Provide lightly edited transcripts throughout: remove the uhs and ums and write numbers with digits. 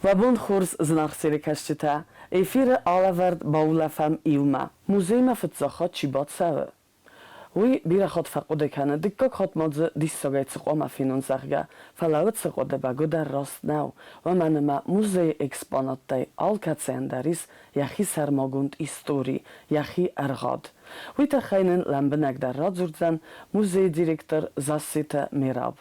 و بون خورز زناخسیری کشتیتا ایفیر آلورد Баулăфăм иумă موزیم فتزاخات چی باد سوه وی بیره خود فقوده کنه دکاک خود مادزه دیستاگای چقوام فینون زرگه فلاوت سقوده بگو در راست نو و منما موزه اکسپانات دای آل کتسه اندریس یخی سرماگوند ایستوری یخی ارغاد وی تخینن لنبنک در راد زردن موزه دیرکتر زاسیت میراب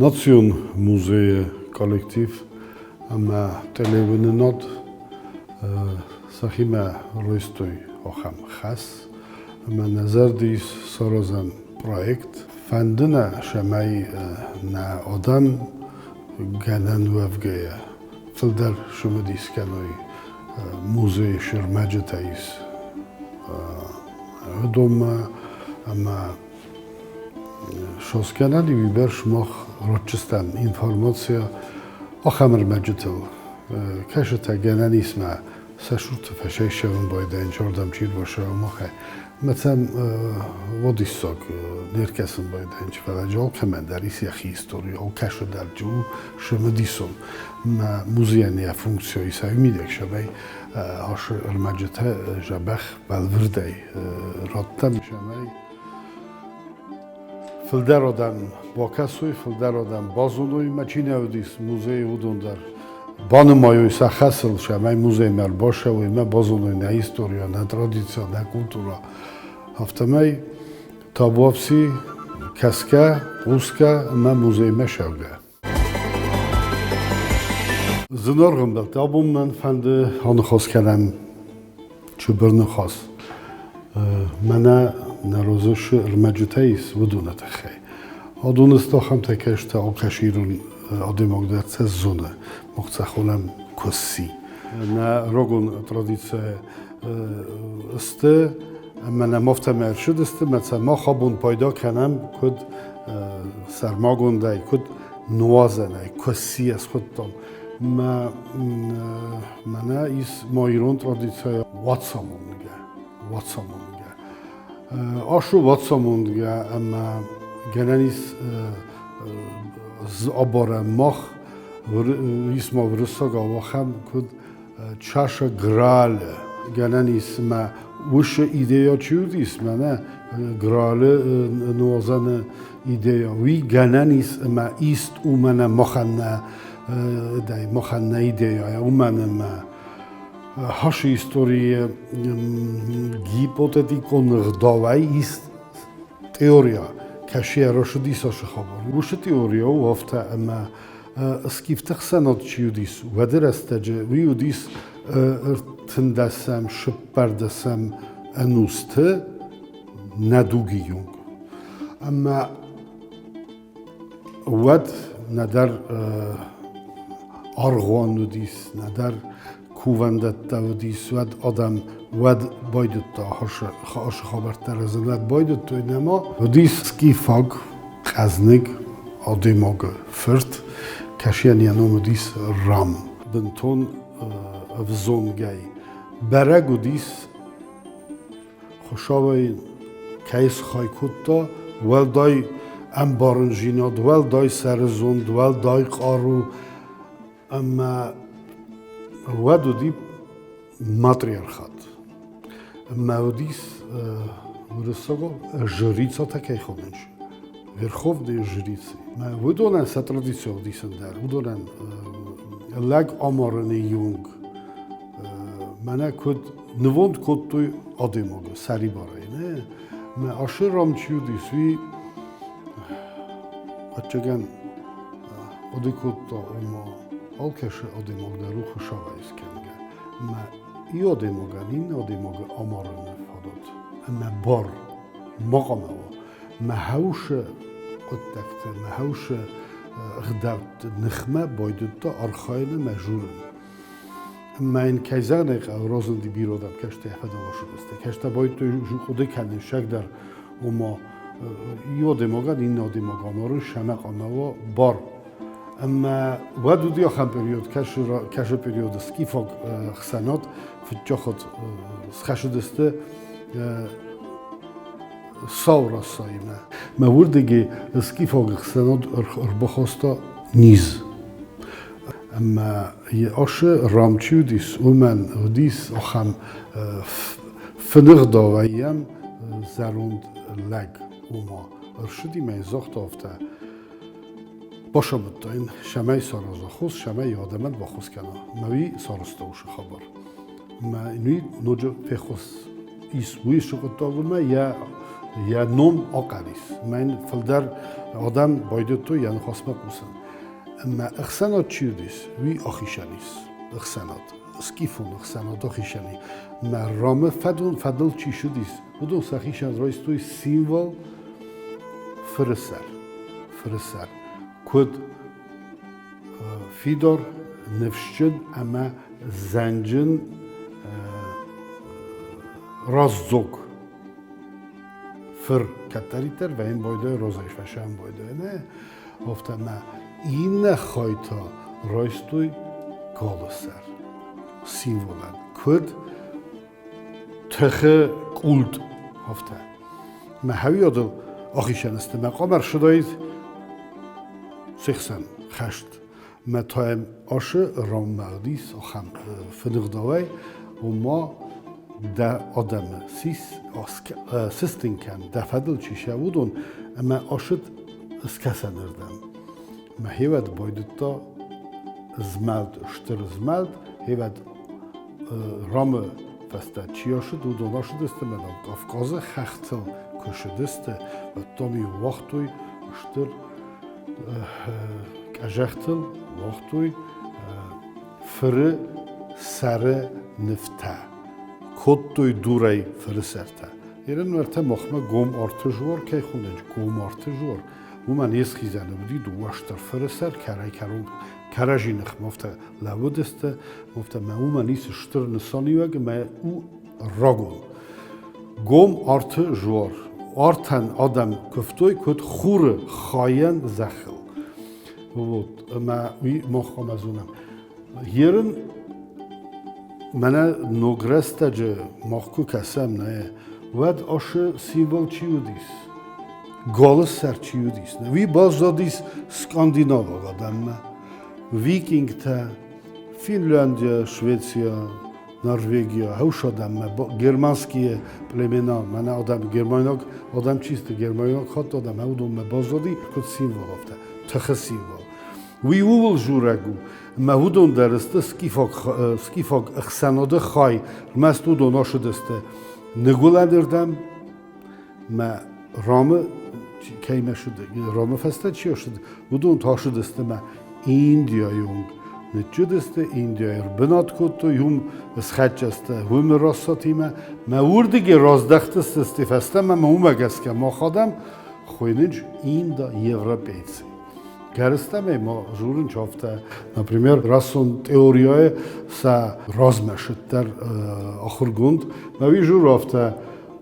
Nation Musee Kollektiv am telefonat Sahima Roistoy Ocham Khas am nazardis Sorozan projekt fandına şamay na odam ganan wavgaya fildar shumadis kanoy muzey shirmajetais doma ama şoskanali biber shmoch rochestan informacja o khamr majutel kashta gananisma sashurt fashayshevun boydan jordam chir bosha moxe مثلا ودیساق نیرکسم باید اینچ فرجال کمندری سیاسی هستوری او کشو در جو شما دیسون ما موزیانی فونکسیوی سعی میدهک شبای هاش ارمجت جبخ بالوردی راتم شمای فلدر آدم با کسوی فلدر آدم بازونوی مچینه ودیس موزه ودون در بانمایوی سخصل شمای موزه مر باشه و ما بازونوی نه هستوریا نه ترادیسیا نه کلتورا هفتمی تابوفسی کسکه روسکه ما موزه مشاوگه زنارم داد تابوم من فنده هان خواست کردم چه برن خواست منه نروزش ارمجتاییس ودونه تخی آدونست آخم تکش تا آقاشیرون آدماغ در سه زونه مختصخونم کسی نه روگون ترادیسه است من مفتم ارشد است مثلا ما خوابون پیدا کنم کد سرماگونده کد نوازنه کسی از خودم من ایس مایرون ترادیسه واتسامونگه آشو واتسامونگه اما گنانیس z oborem moch ismo wrysoga łochem kud czasza grale genanis ma usze idea ciudis ma ne grale nuozane idea wi genanis ma ist umana mochanna daj mochanna idea ja umana ma hash historie hipotetikon rdawai ist teoria کشیه را شدیس آش خبر. وش تئوریا و افته اما اسکیفته سنات چیودیس و درسته جه ویودیس تندسم شپردسم انوسته ندوگیون. اما ود ندر آرغوان ودیس ندر کووندت دودیس ود آدم ود باید تا هاش خبر ترازن ود باید تو اینما ودیس سکیفاگ خزنگ آدماغ فرد کشیان یانو ودیس رام بنتون افزونگی برگ ودیس خوشاوی کیس خای کتا ول دای امبارنجیناد ول دای سرزوند ول دای قارو اما ود ودی ماتریارخات مودیس ورسوگو جریца таке хонеш верховни жрици ма вудонан са традицио дисен дар вудонан лаг аморни юнг من کد نوند کد توی آدماگو سری برای نه من آشر رام چیو دیسوی بچگان آدی کد تا اما آلکش آدماگ در رو خوشاویز کنگه من ای آدماگان این آدماگ آمارن فادات من بار مقامه من هوش قدکت من هوش غدات نخمه باید تا آرخاین مجورن من کیزانه روزن دی بیرودم کشته هفته شده کشته باید تو جو خوده کنی شک در اما یادماگان این نادماگان رو شمق آنها بار اما ودو دی آخر پریود کش پریود سکیفاگ خسنات فتجا خود خشدسته ساورا سایمه موردی سکیفاگ خسنات بخواستا نیز اما یه آش رامچیو دیس و من دیس آخم فنق داویم زروند لگ و ما ارشدی من زخت آفته باشه بود این شمای سارازا خوز شمای آدمت با خوز کنه موی سارستوش خبر ما اینوی نوجه پیخوز ایسوی شکل داغمه یا نوم آقلیس من فلدر آدم باید تو یعنی خواستمه قوسن اما اخسانات چیو دیس وی آخیشانیس اخسانات سکیفون اخسانات آخیشانی ما رامه فدل چی شدیس بودون سخیشان رایستوی سیمبل فرسر کد فیدار نفشن اما زنجن راززوک فر کتریتر و این بایده روزایش فشن بایده نه افته ما این خواهیتا رایستوی گالسر سیمولن کد تخه قولد افته ما هوی آدل آخیشن است مقامر شدایید سخسن خشت ما تایم آشه رام مغدیس آخم فنق داوی و ما ده آدم سیستین کن ده فدل چی شودون اما آشد اسکسن اردم ما هیواد باید تا زمالد شتر زمالد هیواد رام فسته چی آشد و دون آشد است مدام کافکازه خختل کشد است و تامی وقتوی شتر کجختل وقتوی فر سر نفته کد توی دوری فر سرته ایران مرته مخمه گم ارتجور که خوندنج گم ارتجور و من یه خیزانه بودی دواشتر فر سر کرای کرون کراجی نخ مفته لود است مفته من نیست شتر نسانی وگه من او راگون گم ارتجور آرتن آدم کفتوی کد خور خاین زخل بود ما وی مخم از اونم هیرن من نگرسته جه مخکو کسم نه ود آش سیمبل چیو دیس گالس سر چیو دیس نه وی باز دادیس سکاندیناو آدم نه ویکینگ تا فینلندیا شویتسیا نروژیا هوش آدم نه گرمانسکی پلمنا من آدم گرمانیک آدم چیست گرمانیک خاط آدم هودم باز دادی کد سیمبل افته تخ سیمبل وی اول جورگو ما هودون درسته سکیفاگ اخساناده خای مستو دونا شده است نگولندردم ما رامه کی نشده رامه فسته چی شده هودون تا شده است ما ایندیایونگ نچود است ایندیایر بنات کد تو یوم اسخچ است هم راستاتی ما وردی رازدخت است فسته ما اومگس که ما خودم خوینج این دا یوروپیسی Gerstame ma žurin čofte, na primjer, rasun teorijoje sa razmešetter ahurgund, ma vi žurofte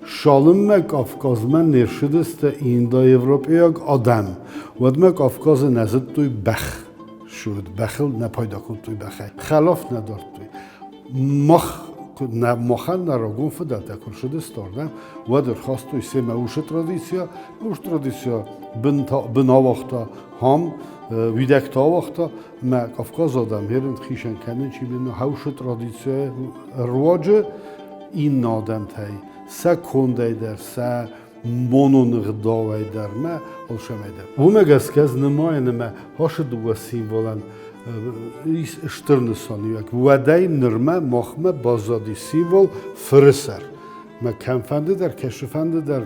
şalınma Kafkazma nerşidiste inda Evropiyak adam, ودما Kafkaz nezid توی بخ شد بخل نپایدا کن توی بخه خلاف ندارد توی مخن نراگون فدال تکر شده استاردم و درخواست توی سه موش ترادیسیا بنا وقتا هم ویدکتا وقتا ما کافکاز آدم هرند خیشن کنن چی بینو هوش ترادیسیا رواجه این نادم تای سه کنده در سه مونون غداوی در ما oluşamaydı. Bu megaskaz nemaye nema haşd ve simvolan is ştırnısani yok. Vadey nırma mahme bazadi simvol fırısar. Ma kemfende der keşfende der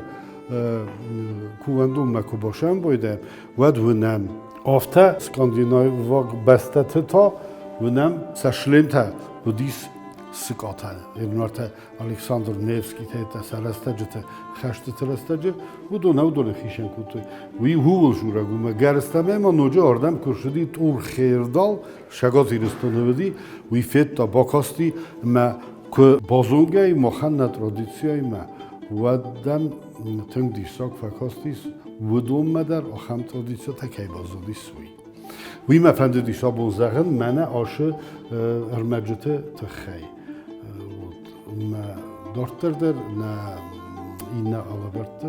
kuvendum meko başam boyde. Vad vunem afta Skandinavag bestet ta vunem saşlenta budis sıkatan. Evnarte Alexander Nevski tete sarastacıte xaştı sarastacı bu da navdole xişen kutu. Vi huvul jura guma garstame ma noca ordam kurşudi tur xeyrdal şagat iristonovdi vi fet ta bakasti ma که بازونگی مخنه ترادیسیای ما ودم تنگ دیساک فکاستیس ودوم مدر آخم ترادیسیا تکی بازودی سوی وی مفند دیسا بوزغن منه آشه ارمجته تخی ما دارتر در نه اینه آلبرت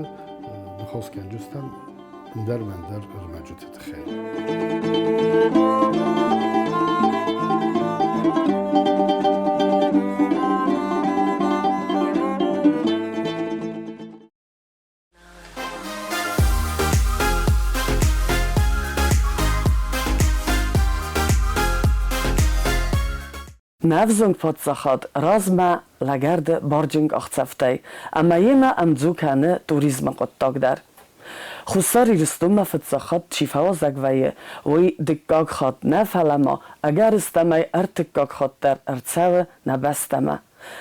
نخواست کنجستم در من در ارمجته تخی Navzung podsachad razma lagarde barjing achzaftay ama yema amzukane turizma qottagdar خساری رستم فتزخات چیفاو زگویه وی دکاک خات نفلما اگر استمای ارتکاک خات در ارتساو نبستما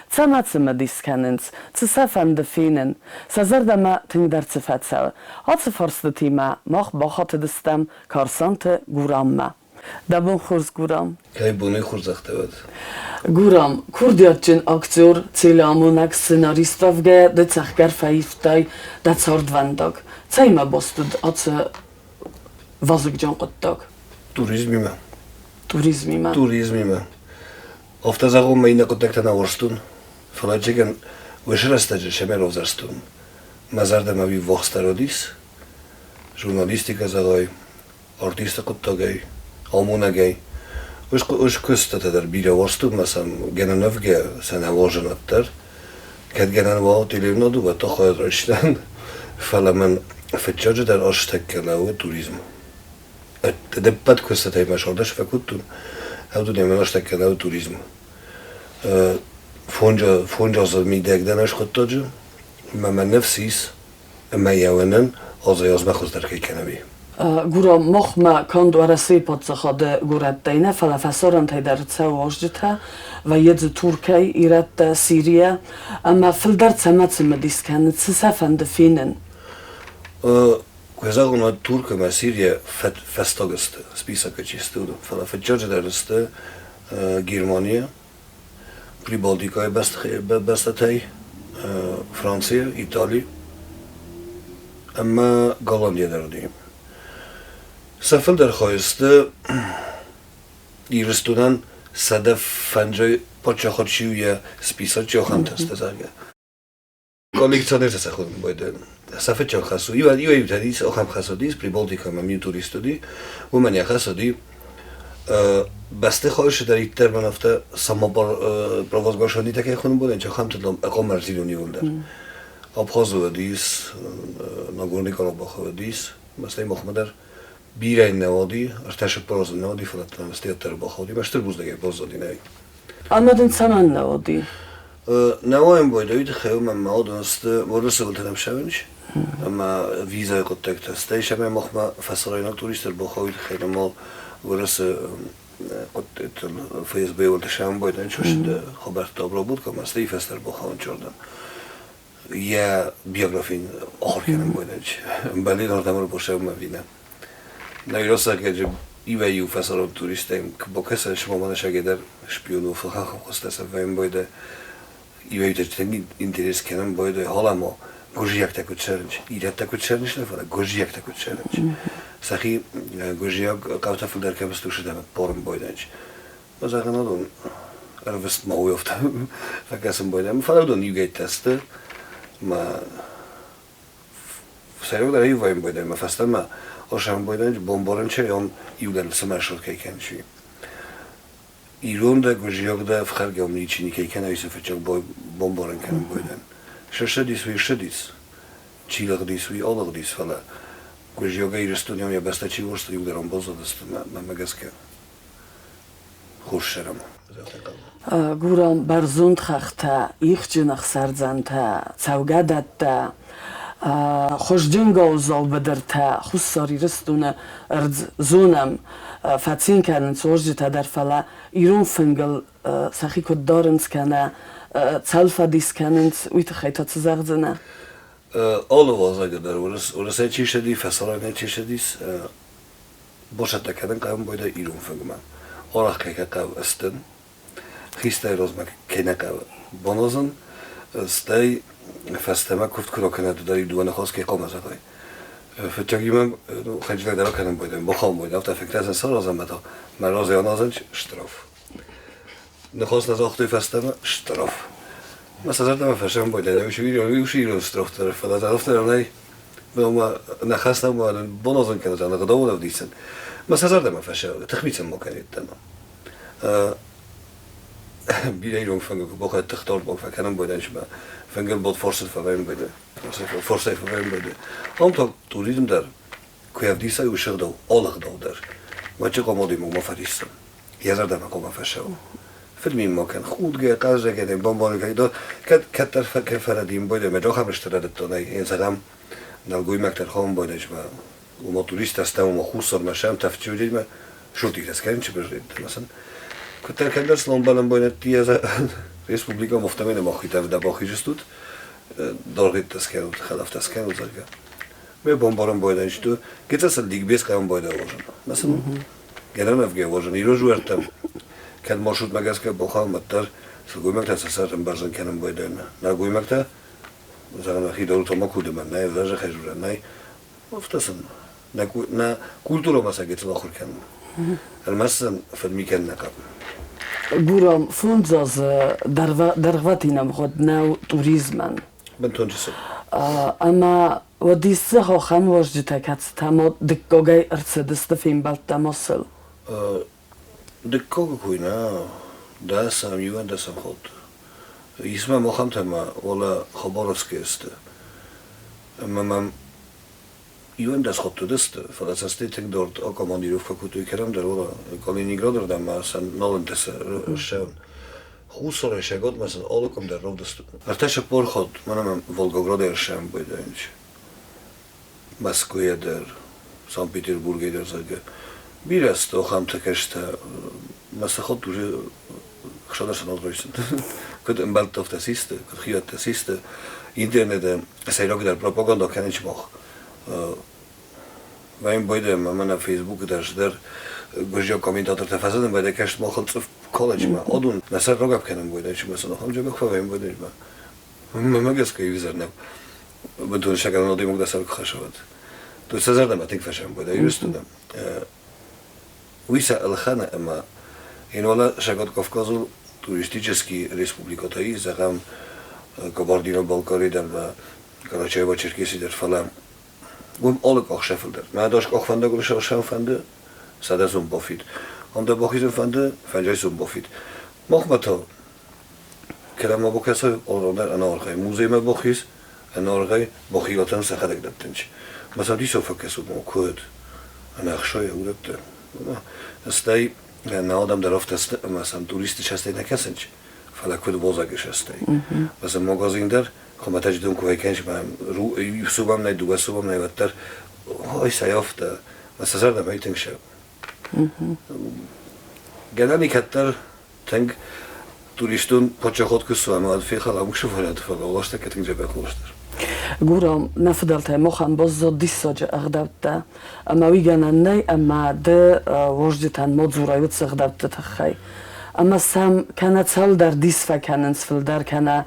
تماتسما دیسکننز تسافند فینن سازردما تنگ در تفتساو هات فرست تیما ماخ باخات دستم کارسانت گوراممه دبون خورز گورام کی بونی خورز اختیاد گورام کردیاتچن اکتور تیلامونک سناریستافگه دتسخگر فایفتای دتساردونداگ تایما باستد ات وازگ جان قطاگ توریزمی ما افتازاگو مینا قطعه نوارستون فلاجگن وشرستاج شمر اوزرستون مزارد ما بی وقتارودیس ژورنالیستیکا زاگای آرتیست قطعه آمونگی وش کست در بیرا وارستون مثلا گنانوگه سن هواجناتر کد گنانواه تیلیونا دو با تا خواهد رشتن فلا من فتجاج در آشتک کناو توریزم دبت کست تای مشاردش فکوتون او دو نیمن آشتک کناو توریزم فونجا زد میدهگ دنش خود تاجو من نفسیس ما یوانن آزایاز مخوز در که کنوی گورام مخما کند ورسی پادزخاد گورد دینه فلا فسارن تای در تساو آجدتا و یدز ترکی ایرد سیریه اما فلدر تسمت دیسکن تسافند فینن Кое загона турка ма Сирия фестагъсты списъка чистудо. Фала фетчаджа дарысты Германия, Прибалтика бестатай, Франция, Италия, اما Голландия дардим. Сафыл дар хоисты ирыстунан садaf фанжай подчахотчиуя списък чохам тастазарга. Коллекционер тасахудым бойда. Сафет чох хасу. Ива тадис охам хасудис Прибалтика мами туристуди. У меня хасуди басте хоиш дар иттер манафта самобор провозглашени таке хунум боден чохам тадлам коммерцилуни улдар. Абхазовдис, Нагорный Карабаховдис, басте Мохмадар бирайн наводи, арташ порозн наводи фалатан стеатер баходи, баштер буздеге бозоди най. Анадын саман наводи. نوعیم باید اوید خیلی من معادنست ورس بودم شبنش اما ویزای قطعه تسته شبه مخما فسراینا توریست البخوید خیلی مال ورس قطعه فیز بیولد شبن باید انچوش خبر تابرا بود که مستی فستر بخوان چردن یا بیوگرافین آخر کنم باید انچ بلی نردم رو باشه مبینم نویراسته که جب ایویو فسران توریستیم که با کسی شما منش اگه در شپیونو فخم خواسته سفرین باید ایوی تجربه اینترس کنم باید حالا ما گوجیک تکوت چرنج ایراد تکوت چرنج نفره گوجیک تکوت چرنج سخی گوجیک کاوتا فلدر که بستوش دم پارم بایدنج مثلا ندون ارفست ما ویفتم فکرم بایدم فقط دون یوگیت تسته ما سریع داره ایویم بایدم ما فستم ما آشام بایدنج بمبارن چه آن یودل سمرشود که کنشی ایران دا گوجیک دا فخرگام نیچینی که کنه ایسه فتچاک بمبارن کنم بایدن شدیس وی شدیس چیلق دیس وی آلق دیس فلا گوجیک ایرستونیم یا بسته چی ورست یودران بازد است من مگس که خوش شدم. گورم برزوند خخته ایخ جنخ سرزنده سوگدده خوش جنگا و زال بدرته خوش ساری رستونه ارز زونم فتسین کردن سوژتا در فلا ایرون فنگل سخی کد دارنس کنه تلفا دیس کنن ویت خیتا تزغزنه آلو وازگه در ورسه چی شدی فسرانه چی شدیس باشد کردن قام باید ایرون فنگم آرخ که قاب استن خیسته روزمک کنه قاب بانازن ستی فستما کفت کرا کنه داری دوان خواست که قام از اقای فتاگیمم خنجلک درا کنم باید بخوام باید افتا فکر از انسان رازم بتا من رازی آنازن شتراف نخواست از آختی فستما شتراف مثلا دارم فشارم باید ویش ایران شتراف داره فلا طرف دارم نی ما نخواستم باید بانازن کنه زن قدام و دیسن مثلا دارم فشار تخمیتم مکنید تمام بیای ایران فنگل باید تختار باید فکرم باید انشما فنگل بود فرصت فرایم بده فرصت فرایم بده هم تا توریدم در که دیسای و شغل دو آلق دو در و چه قامادی ما فریستم یزار دم قام فشار فیلمی ما کن خود گه قاضی کردیم بامبانی کردیم کتر فکر فردیم باید مجا خبرش ترد تا نه این سلام نلگوی مکتر خام باید انشما و ما توریست هستم و ما خوصر مشام تفتیش وجدیم شورتی دست کردیم چه بجرید مثلا کتر کندر سلام بالم باید دیاز Respublika moftamene machitav da bachijstut dorgit das kerut khalaf das kerut zarga me bombaram boydan shtu getsal digbes qam boyda vojun mesela geranov ge vojun iro juertam kad marshut magaska bokhal mattar sgoymakta sasartam barzan kanam boydan na goymakta zagana khidor toma kudeman na zaja khajura nay moftasan na kultura masa getsal akhur kan almasan filmi kan naqab گورم فونز از درغوتی نمخود نو توریزمن بنتونجسه اما و دیسه ها خم واجد تکت تما دکاگای ارسدست فیم بلد تماسل دکاگا کوینا دستم یوان دستم خود اسمه ما خم تما ولا خبارسکی است اما من یوان دست خود تو دست فلس استی تک دارد آکاماندیروفکا کوتوی کردم در ولا کالینیگراد دادم مثلا نالنتس شون خوصر شگاد مثلا آلکم در رو دست ارتش پر خود منم ولگاگراد ارشم باید اینج مسکوی در سان پیتربورگی در زرگه بیرست آخام تکشت مثلا خود دوره خشادر سناد رویستند کد امبالت تفت سیسته کد خیات سیسته اینترنت سیراکی در پروپاگاندا کنیچ مخ و این باید من فیسبوک در گوشی کامنتاتور تفاصیل باید کشت ما خالص کالج ما آدون نصر راگب کنم باید چی مثلا هم جا بخواه این باید ما مگس که ویزر نم بدون شکل نادی مقدار سر خشواد تو سزار دم اتیک فشم باید یستودم ویسا الخانه اما این ولا شکل کافکازو туристический республикатаи загам Кабардино-Балкари در و Карачаево و Черкесии در فلان گم آلک آخ شفل در من داشت آخ فنده گلش آخ شم فنده ساده زوم بافید هم در باخی زوم فنده فنجای زوم بافید مخمتا کلام ما با کسای آرادر انارغای موزه ما باخیز انارغای باخیلاتن سخدک دبتنچ مثلا دی سوفا کسو ما کود اناخشای اورد استی نه آدم در افت است مثلا توریستی هستی نکسنچ فلا کود بازگش هستی مثلا مغازین در خب تجدون که کنش من رو صبحم نه دوباره صبحم نه وقتر های سیافت مثلا زردم های تنگ شد گلانی کتر تنگ توریستون پاچه خود کسو اما فی خلا مکشو فرد فلا واشته که تنگ جبه خوشتر گورم نفدلته مخم باز زد دیساج اغدبته اما ویگنن نه اما ده وجدتن مدزورایوت سغدبته تخی اما سم کنه سال در دیس فکنن سفل در کنه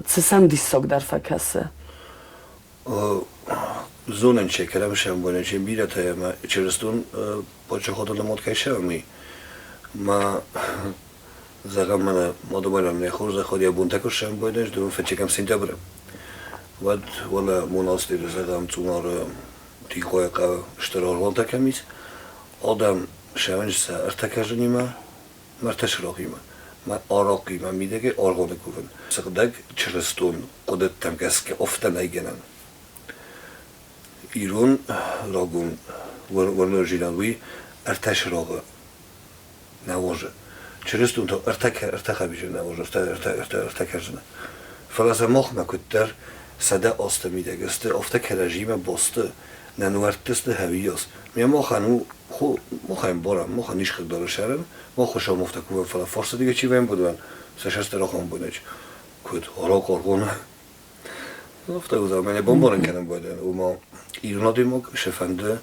چه سم دیساگ در فکسه زونن چه کلام شم بونه چه بیرته ما چرستون پاچه خود لمود کشه می ما زغم من مادوبارم نخور زخوری بونتکو شم بونه دون فچکم سنتبر ود ولا مناستی زغم تونار تیکوی قا اشترار بونتکمیز آدم شونج سه ارتکاجنی ما مرتش راقیمه من آراقیمه میده که آرگانه کوفن سقدک چرستون قدرت تمکس که افته نیگنن ایران راگون ورنر جیلانوی ارتش راقه نواجه через ту то артахабиже نواجه артакажна فلازم مخ كتر صدا استمیدگست افته که رژیم بسته ننوردست هویاس میام مخانو خو مخایم بارم مخان نیش خد داره شرم مخوشا مفتکو فلا فرصت دیگه چی ویم بودن سشست راخون بودنش کد آرا کارگونه افته بودم من بمبارن کنم بودن و ما ایران دیمو شفنده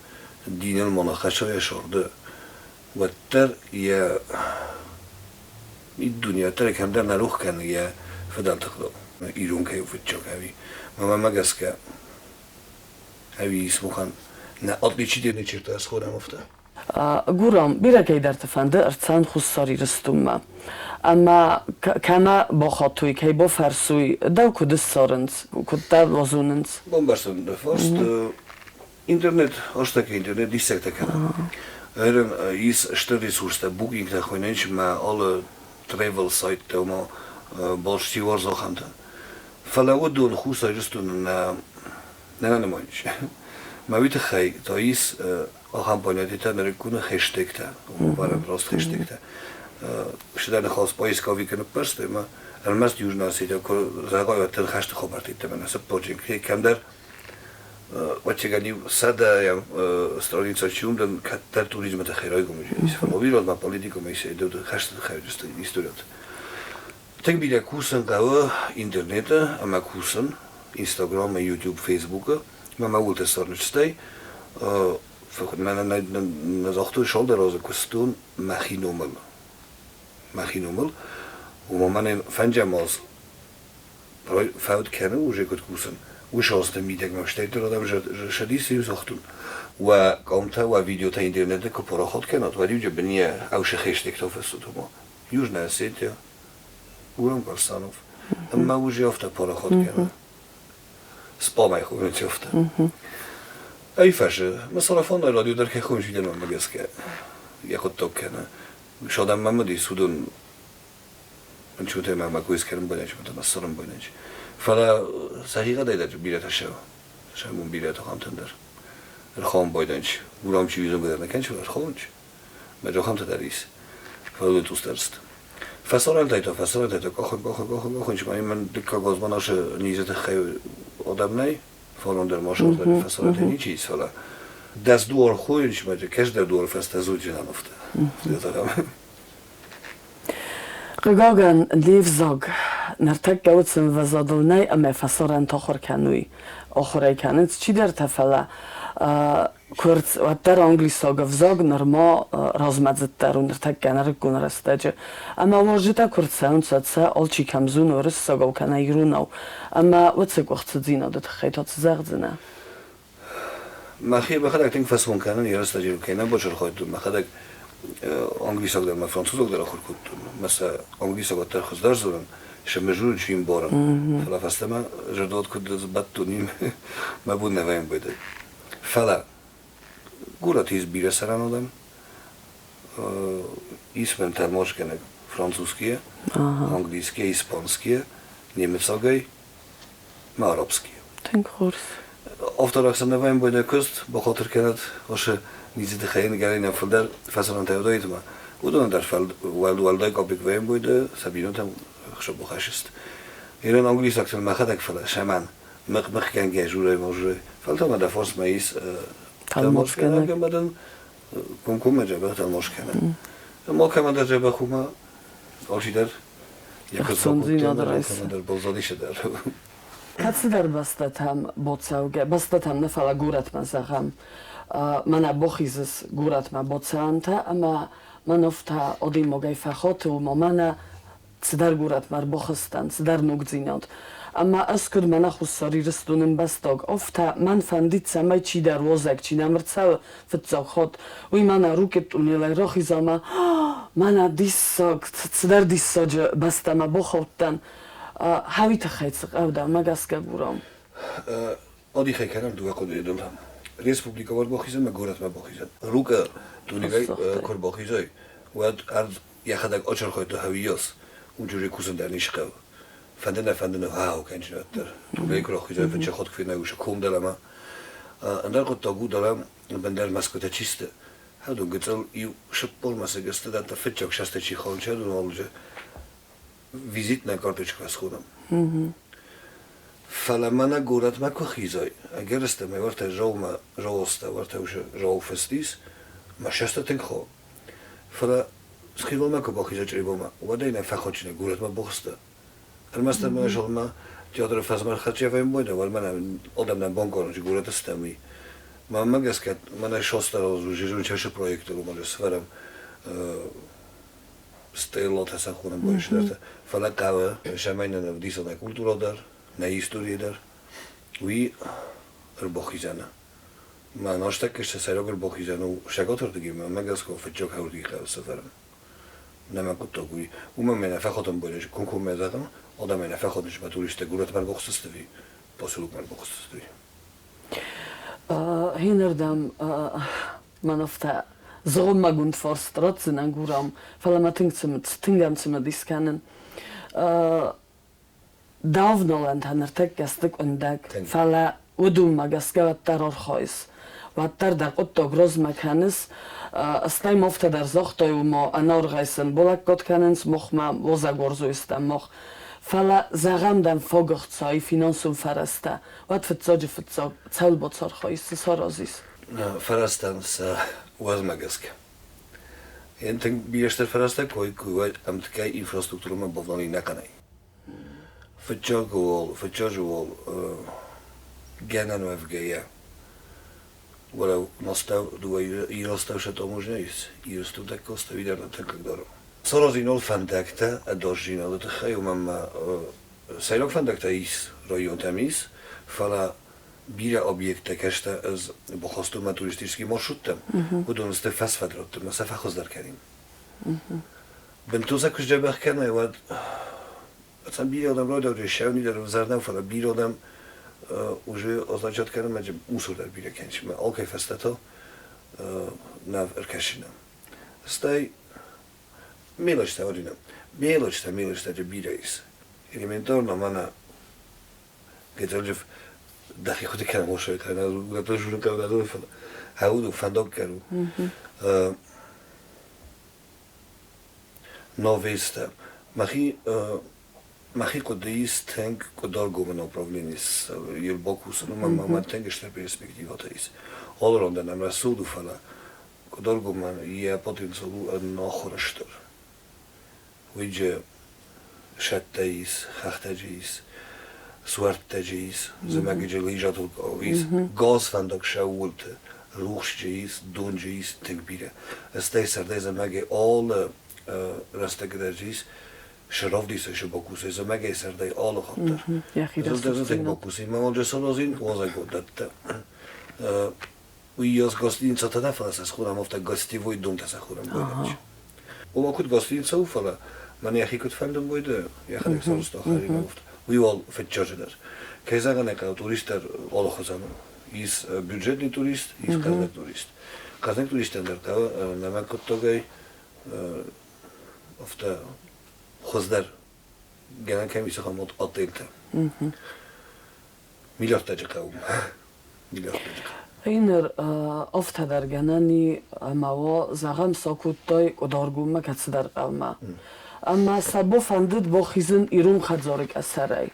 دین المناقشه شورده و تر یه این دنیا تر کم در نروخ کنه یه فدال تخدم ایران که فتچوک هوی ما مگس که هوی اسمو خان نه آدلی چی دیگه چرت از خودم افته گورام بیره که در تفنده ارتسان خساری رستومه اما کما با خاطوی که با فرسوی دو کد سارنز کد دو وزوننز بمبارستن دفاست اینترنت آشتا که اینترنت دیسکت کنه هرن ایس اشتر ریسورس تا بوکینگ تا خویننش ما alle travel site تا ما بالشتی ورزا خانده فلا ودون خوصا رستون نه نمایش ما ویت خی تا ایس آخام پانیتی تا نرکونه هشتگ تا بارم راست هشتگ تا شدن خاص پاییس کاوی کنه پرسته ما الماست Южной Осетии که زاگای و تر خشت خبرتی تا من سب پروژه کم در وچگانی ساده یا استرالینسا چون دن کتر توریسم تا خیرای گمیشه ایست فلوی روز ما پلیتیکو میشه دو خشت خیرست ایستوریت تک بیل کورسن قهوه اینترنت اما کورسن اینستاگرام یوتیوب فیسبوک ما ولت سرنشتی فقط من نزاختو شال دراز کستون مخینومل و من فنجاماز برای فوت کنه و جکت کورسن و شانست میدک مشتری دارم شدی سیم ساختون و کامتا و ویدیو تا اینترنت که پرا خود کنات ولی جو بنیه اوش خشتک تا فستو ما Южной Осетии Карсанов اما وجه افته پرا خود کنه سپامای خوب نچفته ای فشه مثلا فان رادیو در که خونش دیدم مگس که یک خود توک کنه شادم محمدی سودون من چوته من مگویز کردم بودنش متمسرم بودنش فلا صحیقه دایده بیرت شمون بیرت خام تندر خام بودنش گرام چی ویزم بدر نکنش ولی خامنش مجا خام تدریس فلا دوست درست فسرال دایتا گاخونش من دکا گازماناش نیزت خیلی آدم نی فالون در ماشا داری فسرال نی چیز فلا دست دوار خویش مجا کش در دوار فست زود جنان افته قگاگن لیف زاگ نرتک گوتسن و زادلنای اما فسران تاخر کنوی آخره کنند چی در تفله کرد و در انگلیسا گفزاگ نرما رازمزد در نرتک گنر گنر استاجه اما واجده کرد سان ساتسا آلچی کمزون و رس ساگو کنه ایروناو اما وقت وقت زینا دت خیتات زغزنه مخیر بخاطر تینگ فسون کنن یه رست جیرو کنه بچر خواهد مخاطر انگلیسا در ما فرانسوزا در آخر کردن مثلا انگلیسا در خزدار زدن شمجور چیم بارم فلا فستما جدود کد زبط تونیم ما بود نوایم بده فلا گورا تیز بیره سران آدم اسمم ترماش کنه فرانسوزکیه انگلیسکیه اسپانسکیه نیمتساگای ما عربسکیه تنگ خورس افتادم نوایم بده کست با خاطر کند باشه نیزید خیلی گری نفل در فصلان تهدایت ما بودن در فل والدای کابیک ویم بوده سبینات هم خشب بخشست ایران انگلیس اکثر مخدک فلا شمان مخ کنگه جوره موجوده فلتا ما دفاس مایس تلماش کنه که مدن کم مجابه تلماش کنه ما که من در جبه خوما آشی در یک در بازادی شده کسی در بستت هم بودساوگه بستت هم نفعلا گورت مزاقم من بخیزس گورت ما بودسانتا اما من افتا آدی مگای فخات و من صدر گورت مر بخستن صدر نگزیناد اما از کد من خساری رستونم بستاگ افتا من فندید سمای چی در وزک چی نمرتسا فتزاگ خود وی من روکت اونیلای راخی زاما من دیساگ صدر دیساج بستم بخوتن هاوی تخیط سقاوده مگس که گورم آدی خیلی کنم دوه قدری دلهم ریسپوبلیکا وار باخیزن ما گورت ما باخیزن روکا دونیگای کار باخیزای واد ارد یخدک آچار خواهد دو هویاس اونجوری کوسن در نیشقه فندن هاو کنچ نتر دونیگای کار باخیزای فنچه خود کفید نگوشه کم دلما اندر قد تاگو دلم بندر مسکوت چیسته هادو قتل شبول مثلا استدعت فتشك شاسته چی خال چه دون آلوجه ویزیت نکارتش کاس خودم فلمانا گورت ما کو خیزای اگر است ما ورت جو است ورت وش جو فستیس ما شاسته تنگ خو فلا سخیل ما کو با خیزای چی با ما و دینه فخوچنه گورت ما بخسته المستر من شغل ما تیاتر فزمر خرچی فهم بوده ولی من آدم نبانکارم چی گورت استمی ما مگس که من شاسته روز جیرون چهش پروژه رو مال سفرم stijl dat zijn gewoon een boodschap. Van koude, zijn wij naar die soort cultuur daar, naar historie daar. Wie bochie zijn. Maar als dat is, zij ook bochie zijn. Hoe zij gaat er te geven, maar ik ga het ook houden die gaan sferen. Nee, maar goed ook wie. Hoe men een vecht een boodschap kon komen zeggen, of dat men een vecht is met toeristen goed maar bochtest te wie, pas ook maar bochtest te wie. Hinderdam, man of dat. Zomagund forstrotzen an Guram, weil man tingam zum diskennen. Davnoland han ertek gastek undag, fala udum gaskavat taror khois. Watar dar otto groz makanes, astai mofta dar zochto umo anor gaisen bolak got kanens mochma wozagorzo istam moch. Fala zagam dan fogortsai finansum farasta. Wat vetzodje vetzog zaulbotsor khois sorozis. Farastans uazmagaska. Enten bieșter farasta coi am tkai infrastructură mă bovnali nakanai. Făceagul gena nu evgeia. Wala nastał i nastał się to możliwość. I jest to tak kosta widać na tym kagdoru. Co rozinol fandakta a dożino do tych haju mam sajlok fandakta is rojon tamis fala bira obiekte keste z bohostuma turystyckim marszrutem. Udon z tych fasfadrotem, sa fachozdar kerim. Bentuza kuś debach kenaj wad sam bira odam roda że się nie dar zarnał fala bira odam уже означает kerim że musur dar bira kenç. Ma okej festato na erkashina. Staj milość ta odina. Milość ta że bira is. Elementarna mana gdzieś داخل خودی کنم باشه که نه گفتم شروع کردم نداره فلان هاودو فندق کردم نویسته مخی کدیست تنگ کدار گومن اپراولینیس یل باکوس من تنگش در پرسپکتیوات ایست حالا راندنم رسولو فلا کدار گومن یه پتانسیلو ناخورشتر ویجه شته ایست خخته ایست Suartejis, zmagdzie leżatul kovis, gaz fandak shault, ruchjis, dunjis, tegbire. Stay sardej zamagdzie all rastegredjis, sharovdis się bokusy, zamagdzie sardej all hotter. To tak bokusy, mam że solozin, ozaj godatta. Ujos gostinca tada fala schudam w tak gostiwoj dumta sa chudam bojdać. Umakut gostinca ufala, man jachikut fandom bojde, jachalik solsto harinoft. Uyval fetçacılar. Kezagan kao turister olahozano. Is budžetni turist, is kaznak turist. Kaznak turistender kao namak od toga ofta hozdar gelen kem isakam od otelta. Milyardtaca kao. Milyardtaca. Einer ofta dar ganani amawo zagam sokuttoy kodorguma katsdar qavma. Ama sabo fandid bo xizin irun khadzorik asaray.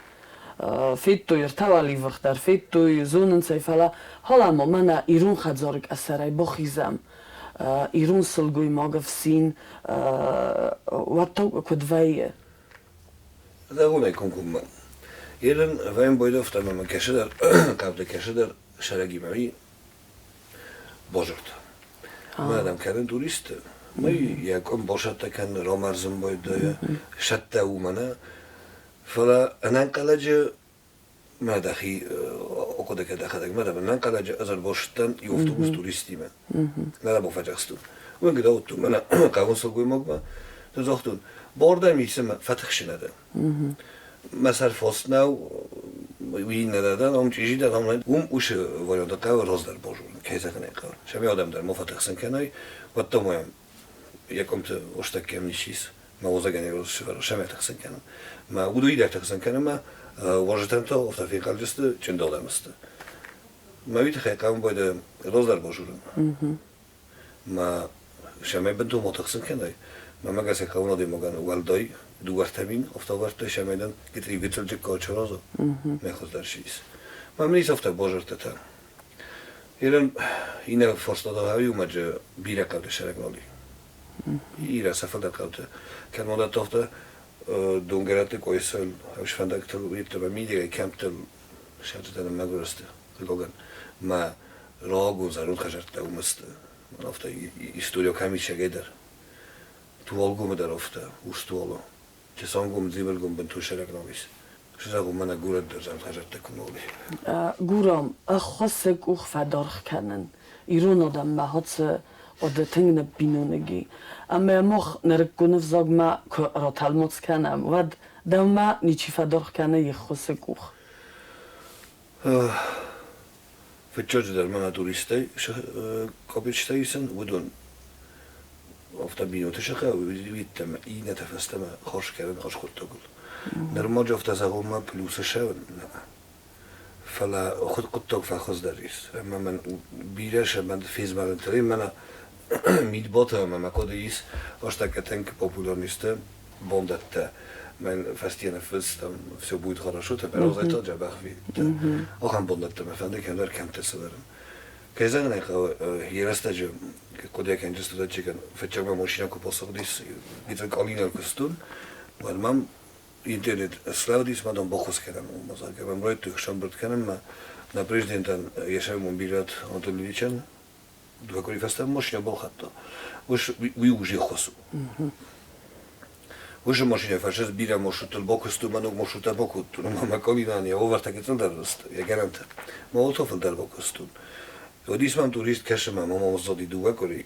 Fittu irtavali vaqtar fittu zunen sayfala halamo mana irun khadzorik asaray bo xizam. Irun sulguy mogavsin watto kodvaye. Da gune konkumma. Jeden vaym boydov tamam keşeder kavde keşeder şaragi mari bojort. Madam karen turist ما يكون بوشة كان رومار زنبويد شتى ومنا فلا أنا كلاج ما دخي أقول كده خدك ما دام أنا كلاج أزر بوشتن يوفتو توريستي ما لا بوفجأستو وين كده أوتو أنا كابون سلقي مقبا تزوجتون بوردة ميسما فتحشنا ده مثلا فاستنا وين ده هم چیزی ده هم وش وارد كاو روزدار بوجون كيزا كناي كاو شبيه آدم در مفتخسن كناي واتمایم یکم تو اشتکیم نیشیس ما وزگانی روز شفر شما تخسن کنم ما ودوی در تخسن کنم ما واجدم تو افتادی کالجست چند دادم است ما ویت خیلی کام باید روزدار باشورم ما شمای بدو متخصص کنای ما مگه کاونا دی مگن والدای دو وقتمین افتاورت شمایدن گیتری بیتر جک کارچرازو میخواست درشیس ما منیس افتا بازرت تا ایران اینه فرصت داهایی اومد بیره کارت شرکتی ایران سفر در کارت که ما داد افتا دونگرات کویسل هاش فندق تل ویت با میدیه کمپ تل شرط دارم مگرسته خیلی ما راه گذرون خجرت اومست من افتا استودیو کمی شگیدر توال گم در افتا استوالو چه سانگم زیبل گم بن تو شرک نمیشه شزاگم من گورد در زن خجرت کنولی گورام خاصك اوخ فدارخ کنن ایران آدم مهات عادتنگ نبینونگی اما مخ نرکنف زاگ ما را تلموت کنم ود دم نیچی فدارخ کنه یه خاصك اوخ فچاج در من توریستی کابیچتایسن ودون افتا بینوتش خو ویتم این نتفستم خوش کردن خوش خود تقول در ماج افتا زغم ما پلوس شون فلا خود قد تق فخذ دریس اما من بیرش من فیز من تری من مید باتا ما کدیس اشتاکتن که پاپولار نیسته باندت من فستیان فستم все будет хорошо теперь розайта جبخوی آخام باندت من فنده که در کم تصورم که زنگ یرسته که کدی که اینجا استاد چیکن فچم ماشینا کو پاسخدیس گیتر کالینر کستون و من اینترنت سلاودیس مادام بخوس کردم مثلا که من روی تو خشم برد کردم ما на президентан یشم موبیلات آنتونیچن دو کاری فستم ماشینا بخواد وش ویوجی خسو وش ماشینا فرشت بیرا ماشوتل باکستو منو ماشوتا باکوتو ما کالینان یا اوورتاکتن درست یا گرانت ما اوتوفل در باکستون ودیس من توریست کشم ما مازادی دو کاری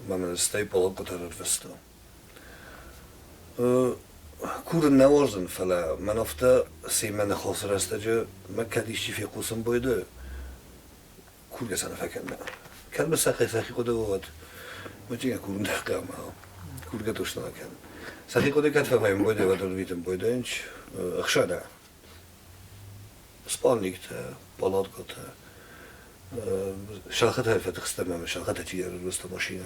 من استای پالا کتر فستا کور نوازن فلا من افتا سیمن خاصر است جا من کدیشی فی قوسم بایده کور گسن فکر نه کلمه سخی کده بود من چیه کور دقیقه ما کور گتوش نکن سخی کده کد فهمیم بایده و دل ویتم بایده اینچ اخشانه سپانلیکت بالات کده شلخت های فتح خستم شلخت چیه روست ماشینه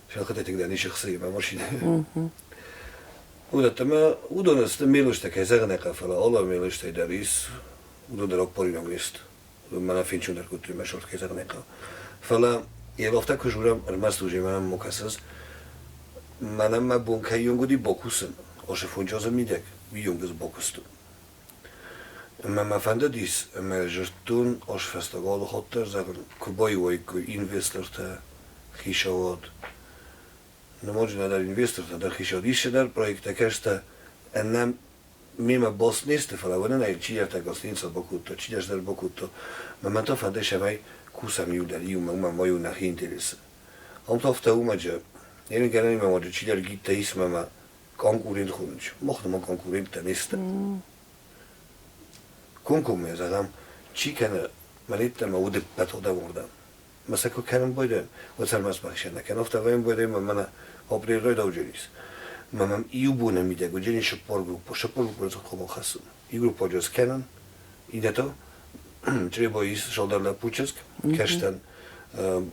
شلخت تقدانی شخصی ما ماشینه ودت ما ودونست میلوشته که زغنه قفلا الله میلوشته دریس ودون در اکباری نمیست من فینچون در کتری مشورت که زغنه قا فلا یه لفته کجورم المستوجی من مکسز منم ما بونکه یونگودی باکوسن آشه فونجاز میدک بیونگز باکستون ما فنده دیس ما جرتون آش فستگال خاطر زغن کبایی وای که اینوستر تا خیشواد نماز ندار اینوستر تا در خیشادیش در پروژه کشته انم میم باس نیست فلان نه چی ارتا گاستین سال بکوت چی در بکوت من تا فنده شمای کوسم یودن ایومه مایو نخین تریس هم تافته اومده یعنی گرانی ماده چی در گیت تایس ما کانکورین خونج مخدم کانکورین تنیست کنکم میزدم چی کنه ملیت ما ود بتوده بردم مثلا که کنم بایده و سرماس بخشن نکن افته ویم بایده من آبری روی داوجریس من ایو بونه میده گوجنی شپار گروپ از خود خواستم ای گروپ آجاز کنن ایده تو چه باعث شالدار لپوچسک کشتن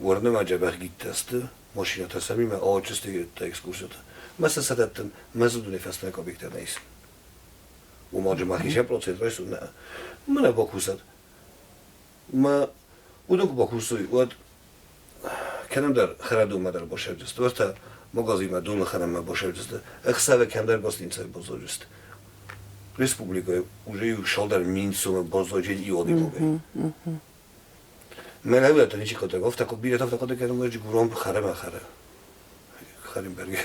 ورنه ماجبه گیت است ماشین تسمی ما آجسته تا اکسکورسیت مثلا صداتن مزدونی فستن کابیکتر نیست و ماجبه خیشه پروسید رایسون نه من باکوسد ما ودوک باکوسوی ود کنم در خردو مادر باشه جست وقتا مغازی مدون خرم ما باشه جست اخساو کم در باستین سای بزرگ جست республика уже и шалдар минсо бозоджен и оди моге мен авиата ничи кота гофта ко билет авта кота кен мож гурам харам харим берге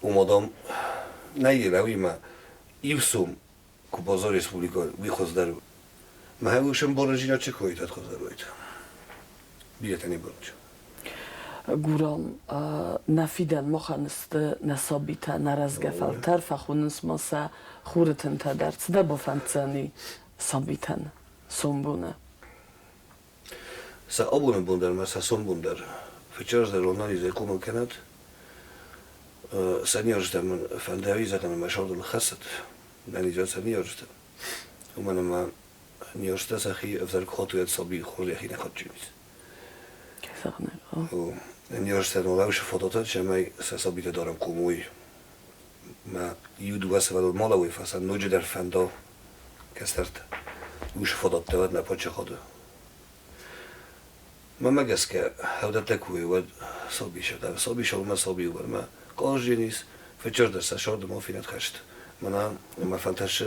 умадам наилави ма ивсум ко бозор республика вихоздар ма хавушем борожина чекоит отхозароит билет не борч گورام نفیدن مخانست نسابیتا نرزگفلتر فخونس ماسا خورتن تا درس ده بفنتزانی سابیتن سنبونه سا آبونه بوندر مسا سنبوندر فچارز در رونانیزه کمال کند سا نیارشتم من فندهوی زکنم مشاردل خست ننیجا سا نیارشتم و منم نیارشته سا خی افزار خاطویت سابی خوری خی نخواد چیمیز سخنه و نیارشتن اولش فوتوتا چمای سسابیت دارم کوموی ما یودو واسه ولو مالا وی فاصل نوجه در فندا کسترت وش فوتوت دوت نپاچه خدا ما مگس که هودا تکوی ود صابی شد صابی شو ما صابی ور ما قاش نیست فچر درس شارد ما فینت خشت ما فلتش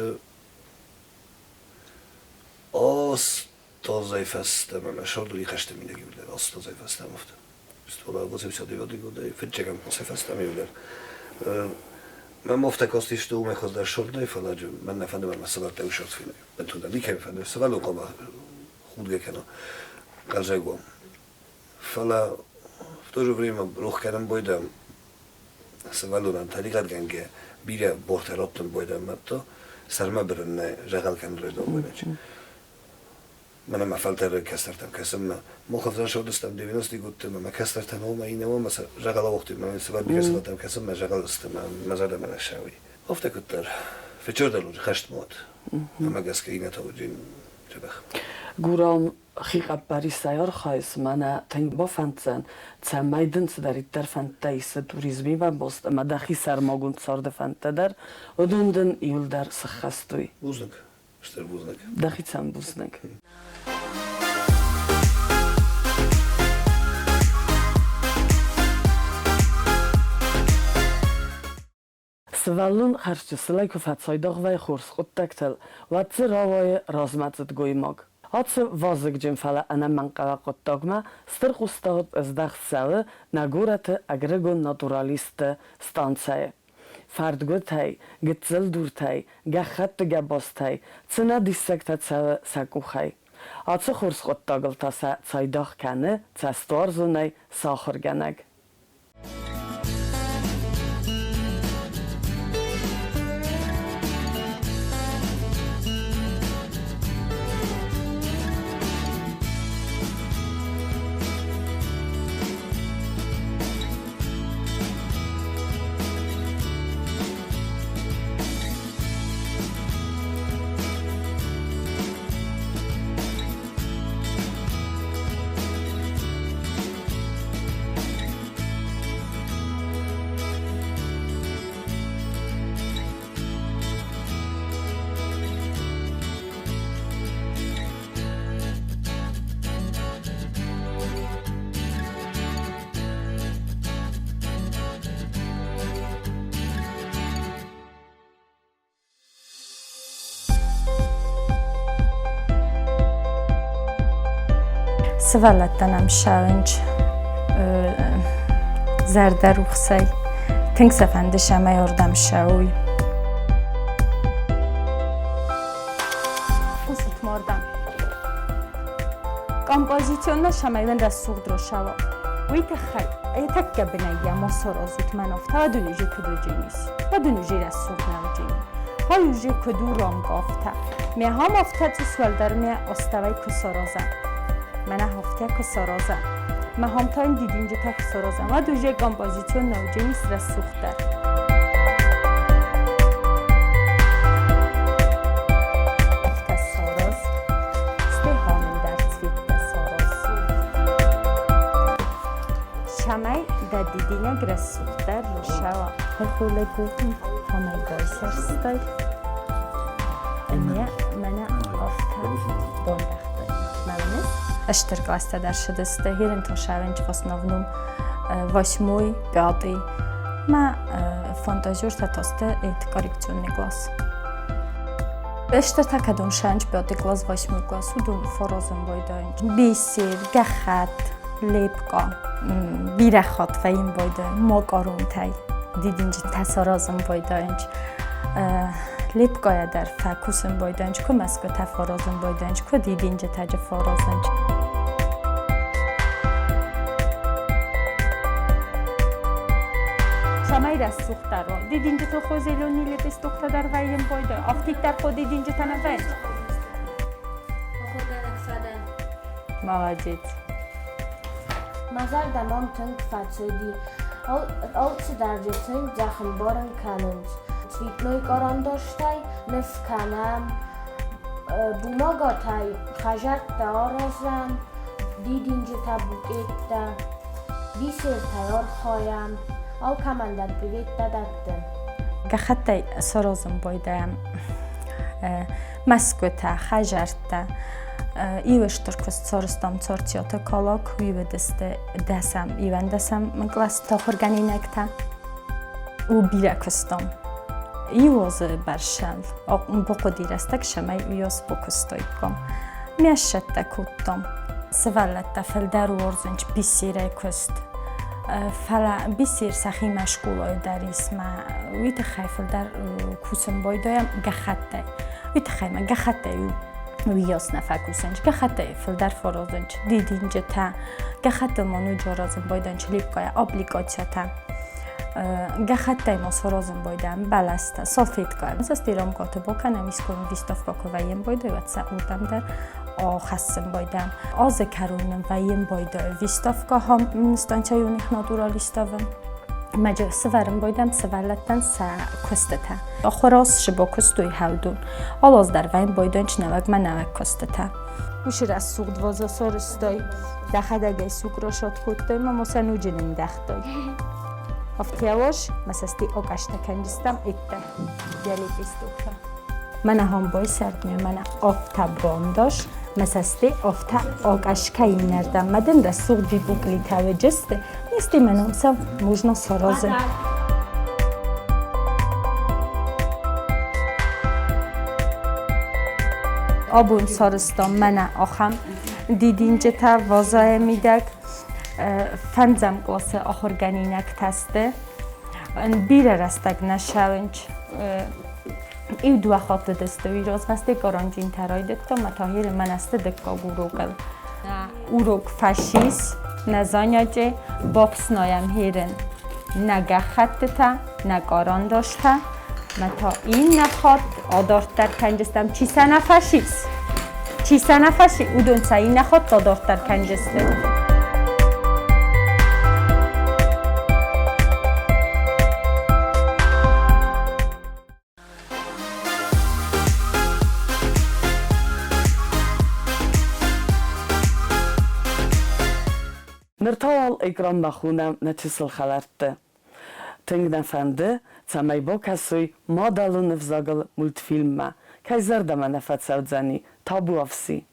آس تازه فست ما شارد لی خشت می‌نگی بود آس تازه فست مفت است ولی واسه بسیاری وادی گوده فچکم واسه فست می‌بود من مفت کاستیش تو می‌خواست در شارد فلاج من نفهمیدم من مثلا تو شارد فینه من تو دلی که می‌فهمم سوالو قبا خود گکنه قلزگوام فلا в то же время рухканам бойдам савалунан талигат ганге бире бортароттан бойдам матто сарма бирне жагалкан ройдо бойдач мана мафалтер кастартам касам мохафзан шодастам 90 гуттам ма кастартам ома инема маса жагала вақти ман савал бигасатам касам ма жагаластам мазада мана шави офтакуттар фечордалу хашт мод ама гаска ина тавджин жабах گورام خیقب بری سیار خواهیست منه تنگ با فنتزن چه میدن سداری در فنته ایست توریزمی و باست اما دخی سرماگون سارد فنته در و دوندن ایول در سخستوی بوزنک اشتر بوزنک دخی چند بوزنک سوالون خرچه لایک و فتسایداغ وی خورس خود تکتل و چه راوای رازمتت گوی ماگ Отце возыгджим фала ана манкава коттогма стырхустагыт издахсалы нагураты агрегон натуралисты станция. Фардготай, гцелдуртай, гахатты габостай, цена диссектацалы сакухай. Отце хурс коттагылтаса цайдах каны, цастуарзунай сахырганаг. سوالتنم شاونج زرده روخسای تنگ سفنده شما یاردم شوی قصد مردم کامپوزیسیون شمایدن رسوق درو شوا وی تخل ای تکه بنایی ما سرازوت من افته و دونیجی کدو جینیس و دونیجی رسوق نوجینی هایوجی کدو رام گافته می هم افته تو سوال در می استوی کسارازم من هفته کسارازم من هم تا این دیدینجی تا کسارازم و دوجه کامپوزیسیون نوجینیس رسوق در افته ساراز سته هامن در تویت ساراز شمای در دیدینگ رسوق در روشوا خوله گوهن همه گایسر ستای امیه من افته دوندخته ملنس اشتركاستا در شدسته هیرن تا شاونج в основном 8-й, 5-й. ما фантазиор татасте это коррекционный класс. Эштер такадон шанч 5-й класс, 8-й класс удун форозон бойдань. Бисер, гахат, лепка, бирахат و این бойдань, макарунтай. Дидинчи тасаразон бойдань. لپگاه در فکوسن بایدنج که مسکو تفارازن بایدنج که دیدینجه تج فارازنج شمای رسوخ در رو دیدینجه تو خوزیلونی لپس دکتا در ویم بایده افتیک در خود دیدینجه تنفن مواجد مزار دمام تنگ فتسودی آلچه درجه تنگ جخم بارن کننج Цветной карандаштай, нефканам, бумагатай, хажат таразам, دیدینجا تبوکت دا بیسر تیار خوایم او کمندر بگید دادن گخته سرازم بایدم مسکوته خجرته ایوشتر کست سرستم چارچیات کالاک ویو دستم ایوان دستم مگلاس تاخرگانی نکته و بیره کستم ایواز برشل بقدی رستک شمای ویاس بکستای کم میشته کتم سوالت فلدر ورزنج بیسیره کست فلا بیسیر سخی مشغولای در اسم ویت خیفل در کوسم بایدایم گخته ویت خیمه گخته ویاس نفکوسنج گخته فل در فرازنج دیدینج تا گخته منو جارازم بایدن لیبکای ابلیکاسیا تا گخته ما سرازم بایدم بلسته سافیت کایم از دیرام کاتبو کنم اسکون ویستافکا کویم بایده و سعودم در خاصم بایدم آز کرونم و یم بایده ویستافکا هم ستانچه یونیخ ناتورالیستاوم مجا سوارم بایدم سوالتن سا کستته آخراس شبا کستوی هودون آلاز در وین بایدنچ نوک من نوک کستته وشیر از سوق دوازه سارستای دخدگه سوق را شاد کتای ما مسنو جنین دختای افتیاواش مسستی آگشته کنجستم ایته جلی بیستوکم من هم بای سردمه من آفتا بانداش مسستی آفتا آگشته این نردم مدن را سوق دیبوکلی توجسته نیستی منم سم موجنا سرازه آبون سارستان من آخم دیدینجه تا وازای میدک فنزم قاسه آخرگنینک تسته بیره رستگ نشونج ایو دو خاطر دسته ویراز مسته گارانجین ترای دکتا متاهیر من است دکا گوروگل اوروگ فشیس نزانیا جه بابس نایم هیرن نگه خط تا نگاران داشته متا این نخواد آدارت در کنجستم چی سنه فشیس چی سنه فشی او دونسه این نخواد آدارت در کنجسته نرتال اکرام بخونم نچسل خلرته تنگ نفنده تمای با کسوی مادالو نفزاگل مولتفیلم ما که زرده من نفت سودزنی تابو افسی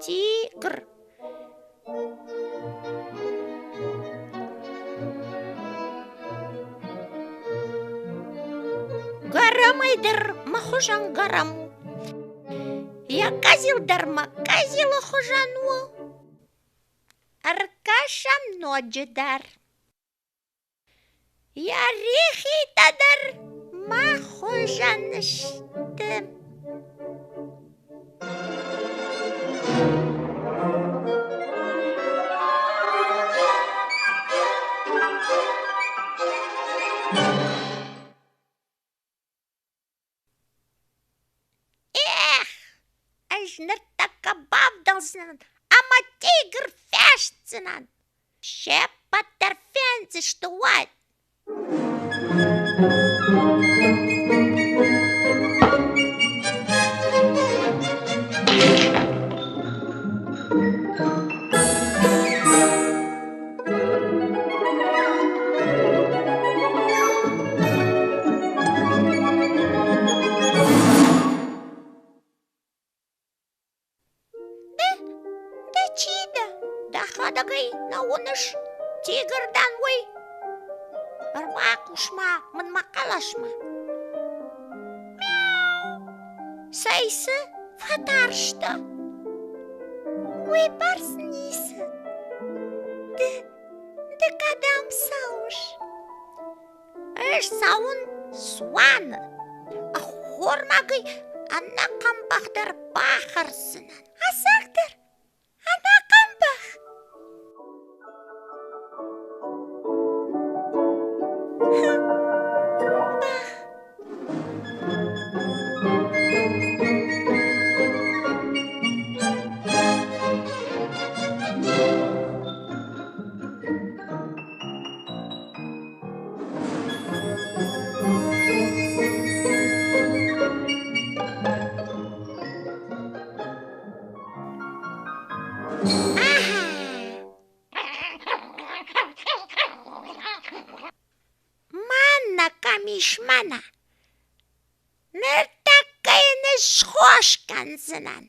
тигр. Гарамайдыр махожан гараму. Я казилдар казила хожану. Аркашам ноджидар. Я рехитадар махожаныштым. Ныртака бавдалсынан, ама тигр фяшцынан. Шепатар фензи штуат. Дахадагай науныш тигрдан уй. Барбакушма, мын макалашма. Мяу. Сайсы фатаршта. Уй барснисы. Ды кадам сауш. Эш саун суаны. Хормагай анна камбахтар бахарсынан. Асақтар. Ана камбах. Мишмана. Ныртаккайны шхошкансынан.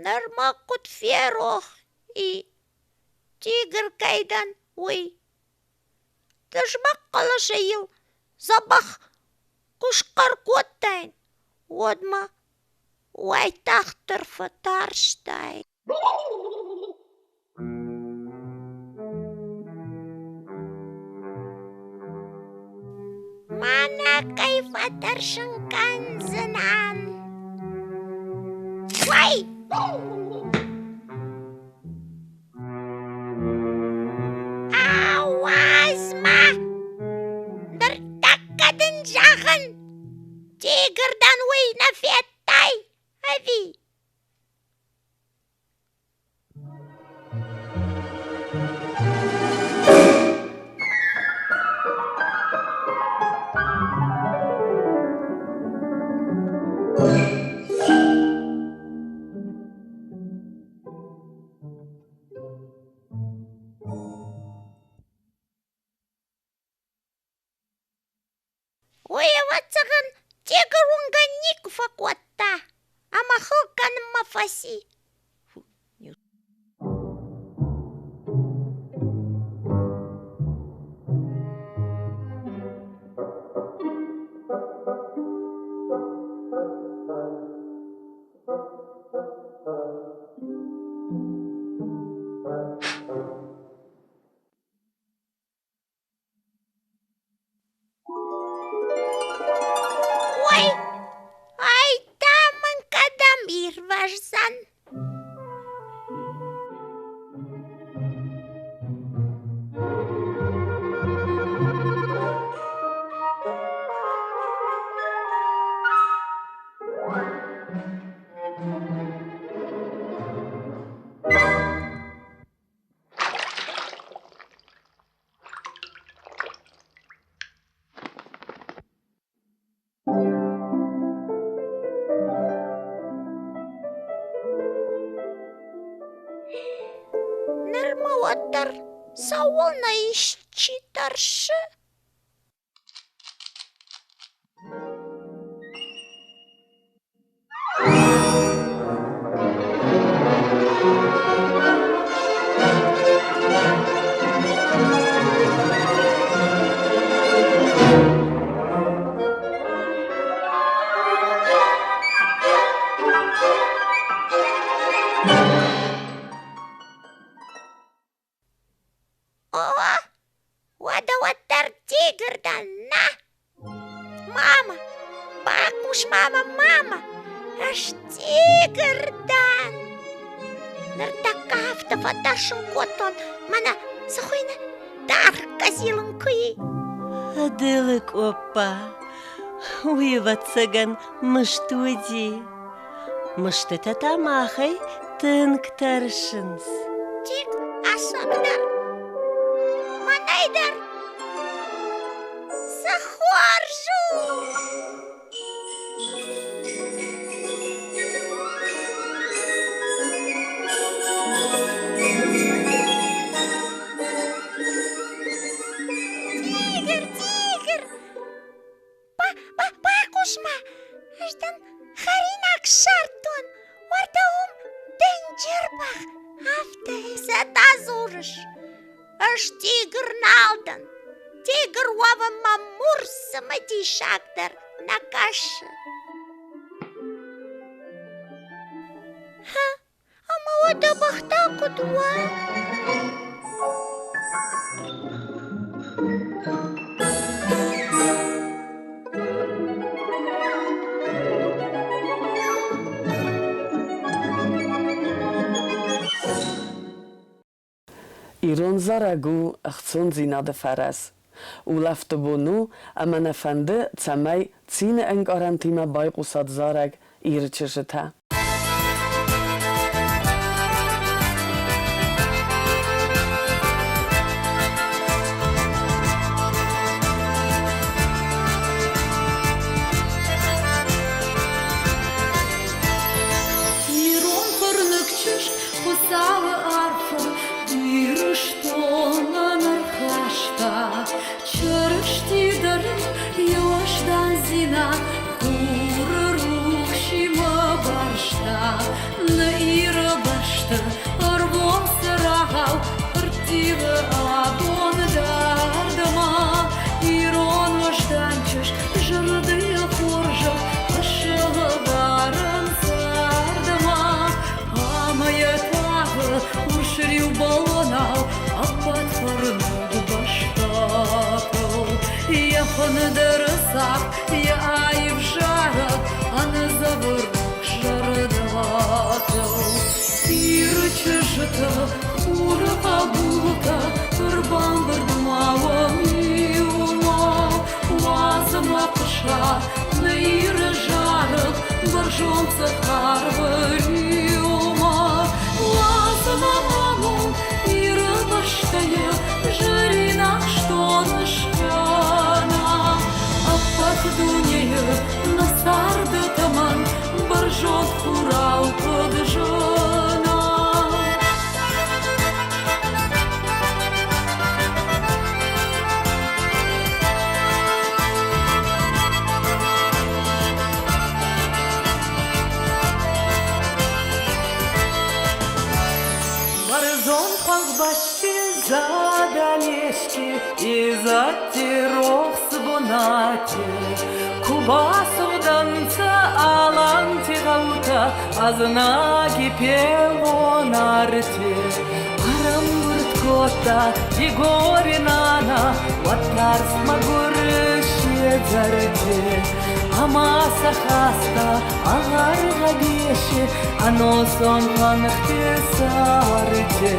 Нормакут ферох и тигр кайдан уй. Тышмак калашайыл забах кушкар коттайн. Одма уайтахтыр фатарштайн. Мана кайфатаршын канзынан. Уай! Ауазма! Ныртаккадын жағын! Тигрдан уйна феттай! Ави! Уевацаган тигрунга ник факуатта, ама хылкан мафаси. Ой, ай, таман репортажсан. Нырмаваттар сауална ищитаршы. Вадаваттар тигрдан на. Мама, бакуш мама, аш тигрдан. Нартакафта фаташын котон, мана сахойна дарка зилынкы. Адылык опа, уйватсаган мыштуди. Мышты татамахай тынк таршынс. Тик асакдар. Манайдар. Сахуаржу. Тигр. Бакушма. Аждан харинак шартон. Вардаум денджербах. Афта сатазурыш. Аш тигр налдан. Тигр уава мамурса матишактар на каши. Ха, ама ода бахта кудуа. ایران زارگو اخصون زیناد فرس. اولفت بونو اما نفنده تمی تین انگارنتیما بای قصاد زارگ ایر چشته. Я ай в жарах, а на заворах жардатал. Ир чешета, ура абута, турбан бардмава иумъ. Лазам лапша, на ир жарах, баржон сахарва иумъ. Лазам маму, ира баштая, жарина что нашкана. Дуния на сарда таман баржот хурал под жена. Барзон хвалбащи за далечки и за тирох сбонати. Кубасовданца аланти гаута, азнаги певонарти. Арамбурткота и горинана, ватарс магурыши зарти. Амаса хаста, агар габи веши, оно сон ханхте сарите.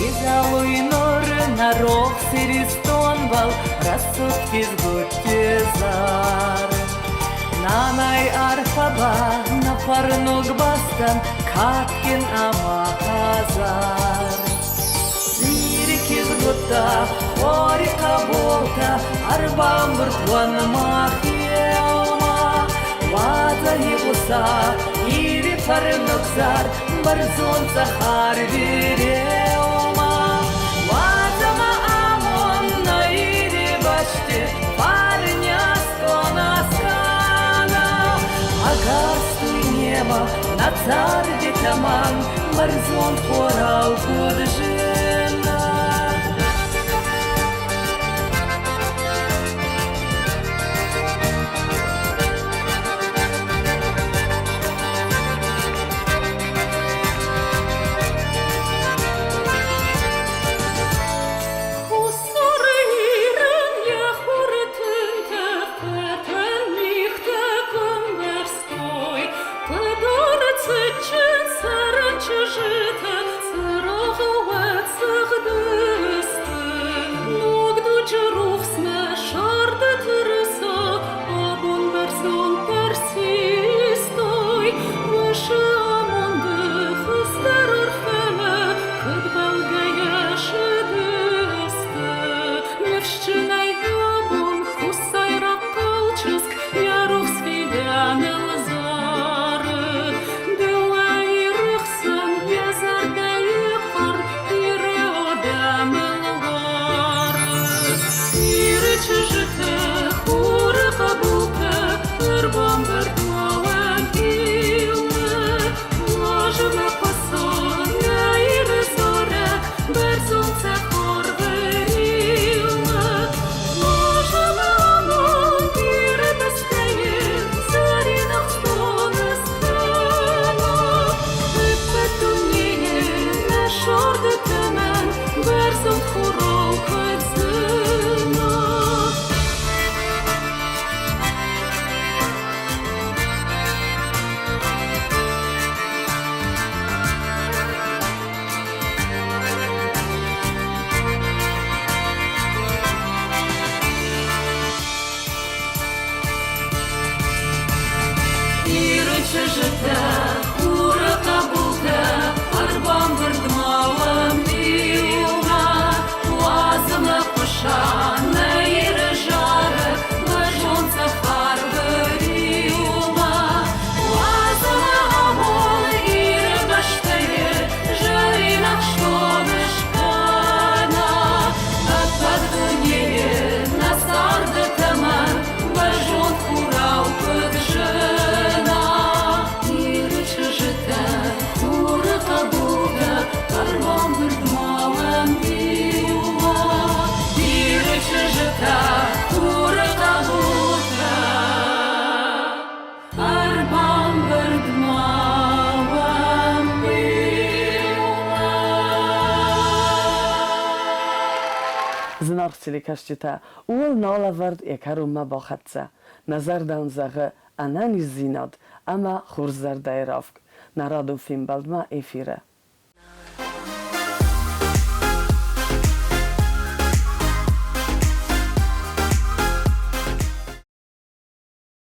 Изалуй норы на рог сиристон бал, рассудки сгодьте зар. Нанай архаба на парнук бастан, каткин амахазар. Лирики сгота, хорика болта, арбам бұртуан махиелма. Ваза егуса, ири парнук зар, барзон сахар верелма. Ваза ма амон на ири баште, парня сконаскана. Агарстуй небо, на царь детаман, барзон хорал куджина. Телеканале ул налавард якарума бахатса назардан зага анани зинад ама хурзар дайравк нараду фим балдма эфира.